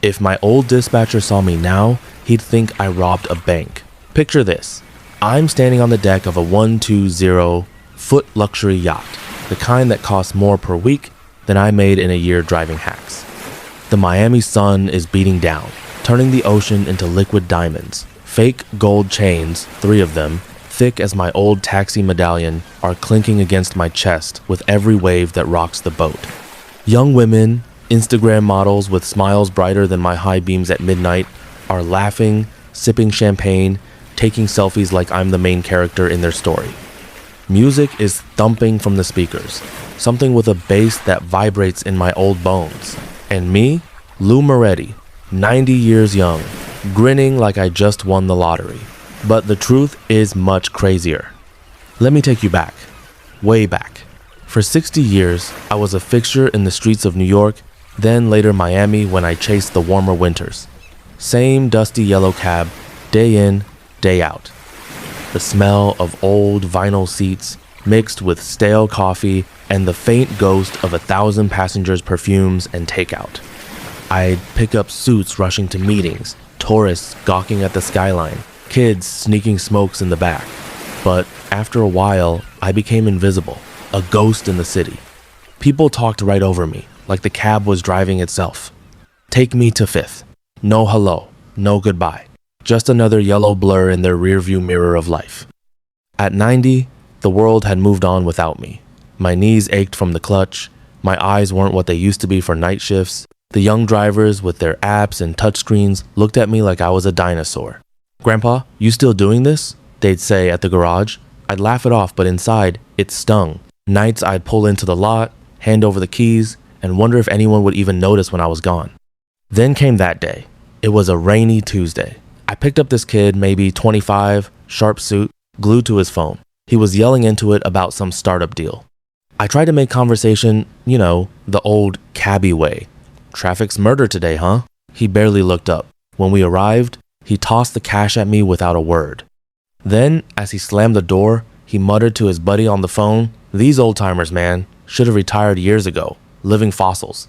If my old dispatcher saw me now, he'd think I robbed a bank. Picture this. I'm standing on the deck of a 120-foot luxury yacht, the kind that costs more per week than I made in a year driving hacks. The Miami sun is beating down, turning the ocean into liquid diamonds. Fake gold chains, 3 of them, thick as my old taxi medallion, are clinking against my chest with every wave that rocks the boat. Young women, Instagram models with smiles brighter than my high beams at midnight, are laughing, sipping champagne, taking selfies like I'm the main character in their story. Music is thumping from the speakers, something with a bass that vibrates in my old bones. And me, Lou Moretti, 90 years young, grinning like I just won the lottery. But the truth is much crazier. Let me take you back, way back. For 60 years, I was a fixture in the streets of New York, then later Miami when I chased the warmer winters. Same dusty yellow cab, day in, day out. The smell of old vinyl seats mixed with stale coffee and the faint ghost of 1,000 passengers' perfumes and takeout. I'd pick up suits rushing to meetings, tourists gawking at the skyline, kids sneaking smokes in the back. But after a while, I became invisible, a ghost in the city. People talked right over me, like the cab was driving itself. Take me to Fifth. No hello, no goodbye. Just another yellow blur in their rearview mirror of life. At 90, the world had moved on without me. My knees ached from the clutch. My eyes weren't what they used to be for night shifts. The young drivers with their apps and touchscreens looked at me like I was a dinosaur. "Grandpa, you still doing this?" they'd say at the garage. I'd laugh it off, but inside, it stung. Nights I'd pull into the lot, hand over the keys, and wonder if anyone would even notice when I was gone. Then came that day. It was a rainy Tuesday. I picked up this kid, maybe 25, sharp suit, glued to his phone. He was yelling into it about some startup deal. I tried to make conversation, the old Cabbie way. "Traffic's murder today, huh?" He barely looked up. When we arrived, he tossed the cash at me without a word. Then, as he slammed the door, he muttered to his buddy on the phone, "These old-timers, man, should have retired years ago, living fossils."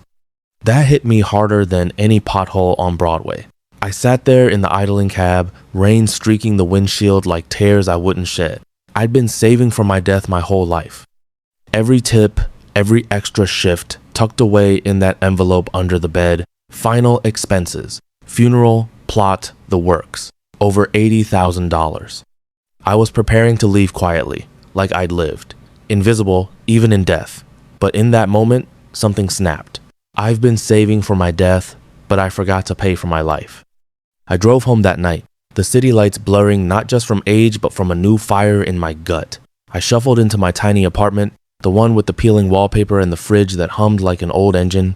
That hit me harder than any pothole on Broadway. I sat there in the idling cab, rain streaking the windshield like tears I wouldn't shed. I'd been saving for my death my whole life. Every tip, every extra shift, tucked away in that envelope under the bed, final expenses, funeral, plot, the works, over $80,000. I was preparing to leave quietly, like I'd lived, invisible even in death. But in that moment, something snapped. I've been saving for my death, but I forgot to pay for my life. I drove home that night, the city lights blurring not just from age but from a new fire in my gut. I shuffled into my tiny apartment, the one with the peeling wallpaper and the fridge that hummed like an old engine.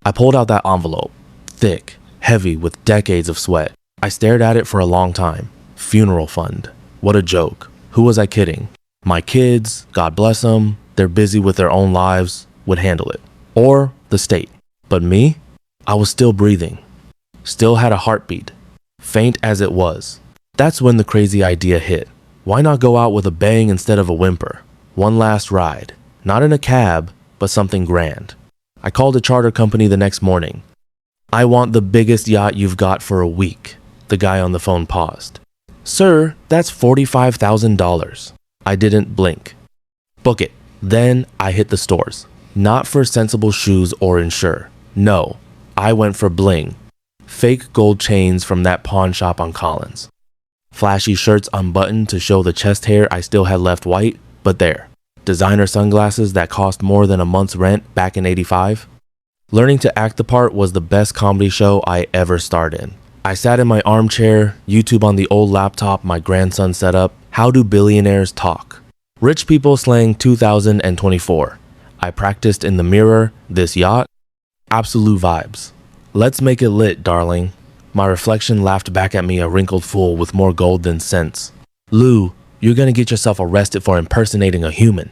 I pulled out that envelope, thick, heavy with decades of sweat. I stared at it for a long time. Funeral fund. What a joke. Who was I kidding? My kids, God bless them, they're busy with their own lives, would handle it. Or the state. But me? I was still breathing. Still had a heartbeat. Faint as it was. That's when the crazy idea hit. Why not go out with a bang instead of a whimper? One last ride. Not in a cab, but something grand. I called a charter company the next morning. "I want the biggest yacht you've got for a week." The guy on the phone paused. "Sir, that's $45,000. I didn't blink. "Book it." Then I hit the stores. Not for sensible shoes or insure. No, I went for bling. Fake gold chains from that pawn shop on Collins. Flashy shirts unbuttoned to show the chest hair I still had left white, but there. Designer sunglasses that cost more than a month's rent back in '85. Learning to act the part was the best comedy show I ever starred in. I sat in my armchair, YouTube on the old laptop my grandson set up. How do billionaires talk? Rich people slang 2024. I practiced in the mirror, this yacht. Absolute vibes. "Let's make it lit, darling." My reflection laughed back at me, a wrinkled fool with more gold than sense. "Lou, you're gonna get yourself arrested for impersonating a human."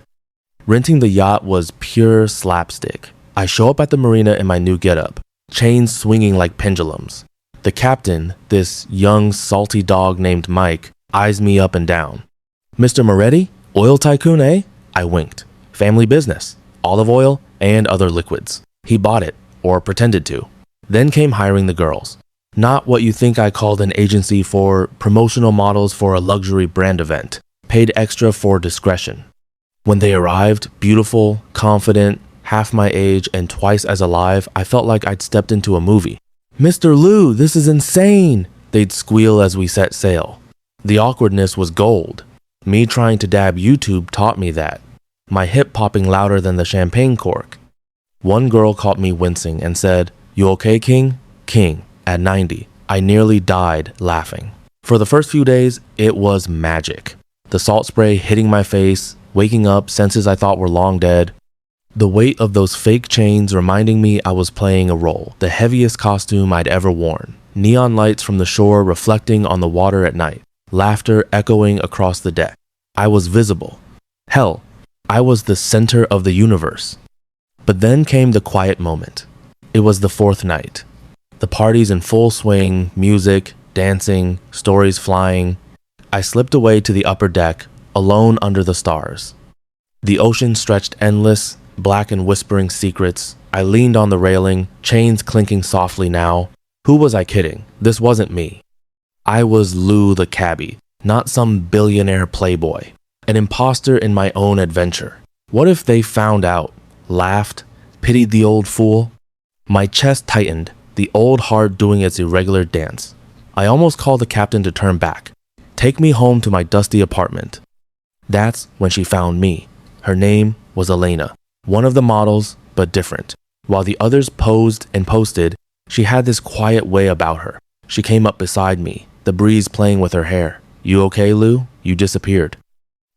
Renting the yacht was pure slapstick. I show up at the marina in my new getup, chains swinging like pendulums. The captain, this young, salty dog named Mike, eyes me up and down. "Mr. Moretti? Oil tycoon, eh?" I winked. "Family business. Olive oil and other liquids." He bought it, or pretended to. Then came hiring the girls. Not what you think I called an agency for promotional models for a luxury brand event. Paid extra for discretion. When they arrived, beautiful, confident, half my age and twice as alive, I felt like I'd stepped into a movie. "Mr. Liu, this is insane!" they'd squeal as we set sail. The awkwardness was gold. Me trying to dab YouTube taught me that. My hip popping louder than the champagne cork. One girl caught me wincing and said, "You okay, King?" King, at 90. I nearly died laughing. For the first few days, it was magic. The salt spray hitting my face, waking up, senses I thought were long dead. The weight of those fake chains reminding me I was playing a role, the heaviest costume I'd ever worn. Neon lights from the shore reflecting on the water at night. Laughter echoing across the deck. I was visible. Hell, I was the center of the universe. But then came the quiet moment. It was the fourth night. The party's in full swing, music, dancing, stories flying. I slipped away to the upper deck, alone under the stars. The ocean stretched endless, black and whispering secrets. I leaned on the railing, chains clinking softly now. Who was I kidding? This wasn't me. I was Lou the Cabbie, not some billionaire playboy. An imposter in my own adventure. What if they found out, laughed, pitied the old fool? My chest tightened, the old heart doing its irregular dance. I almost called the captain to turn back. Take me home to my dusty apartment. That's when she found me. Her name was Elena. One of the models, but different. While the others posed and posted, she had this quiet way about her. She came up beside me, the breeze playing with her hair. "You okay, Lou? You disappeared."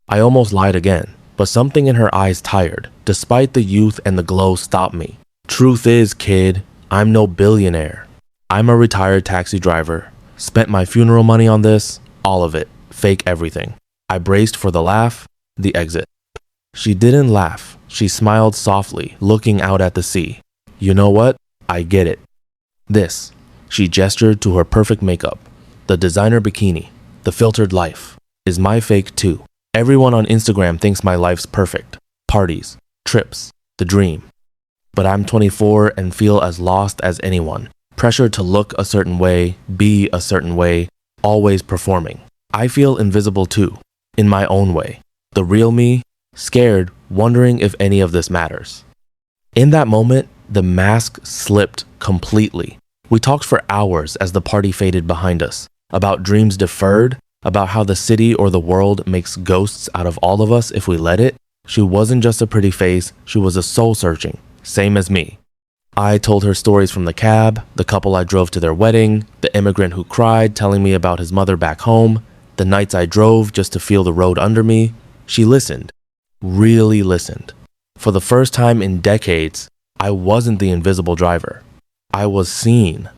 I almost lied again, but something in her eyes tired, despite the youth and the glow stopped me. "Truth is, kid, I'm no billionaire. I'm a retired taxi driver. Spent my funeral money on this, all of it, fake everything." I braced for the laugh, the exit. She didn't laugh. She smiled softly, looking out at the sea. "You know what? I get it. This," she gestured to her perfect makeup, the designer bikini, the filtered life, "is my fake too. Everyone on Instagram thinks my life's perfect. Parties, trips, the dream. But I'm 24 and feel as lost as anyone. Pressured to look a certain way, be a certain way, always performing. I feel invisible too, in my own way. The real me, scared, wondering if any of this matters." In that moment, the mask slipped completely. We talked for hours as the party faded behind us, about dreams deferred, about how the city or the world makes ghosts out of all of us if we let it. She wasn't just a pretty face, she was a soul searching, same as me. I told her stories from the cab, the couple I drove to their wedding, the immigrant who cried telling me about his mother back home, the nights I drove just to feel the road under me. She listened, really listened. For the first time in decades, I wasn't the invisible driver. I was seen.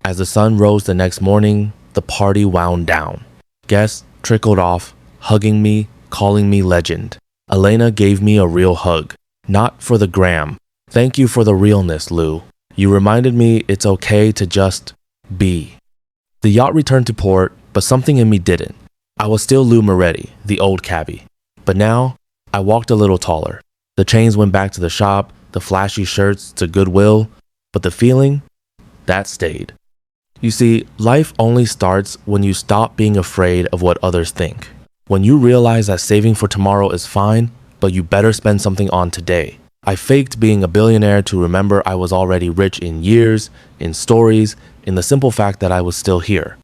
As the sun rose the next morning, the party wound down. Guests trickled off, hugging me, calling me legend. Elena gave me a real hug. Not for the gram. Thank you for the realness, Lou. You reminded me it's okay to just be. The yacht returned to port, but something in me didn't. I was still Lou Moretti, the old cabbie. But now, I walked a little taller. The chains went back to the shop, the flashy shirts to Goodwill, but the feeling, that stayed. You see, life only starts when you stop being afraid of what others think. When you realize that saving for tomorrow is fine, but you better spend something on today. I faked being a billionaire to remember I was already rich in years, in stories, in the simple fact that I was still here.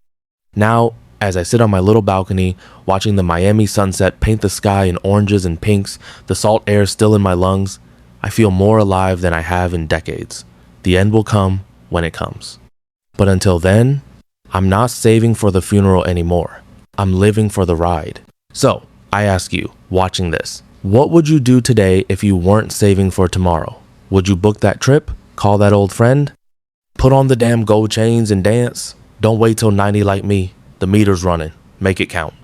Now, as I sit on my little balcony, watching the Miami sunset paint the sky in oranges and pinks, the salt air still in my lungs, I feel more alive than I have in decades. The end will come when it comes. But until then, I'm not saving for the funeral anymore. I'm living for the ride. So, I ask you, watching this, what would you do today if you weren't saving for tomorrow? Would you book that trip? Call that old friend? Put on the damn gold chains and dance? Don't wait till 90 like me. The meter's running. Make it count.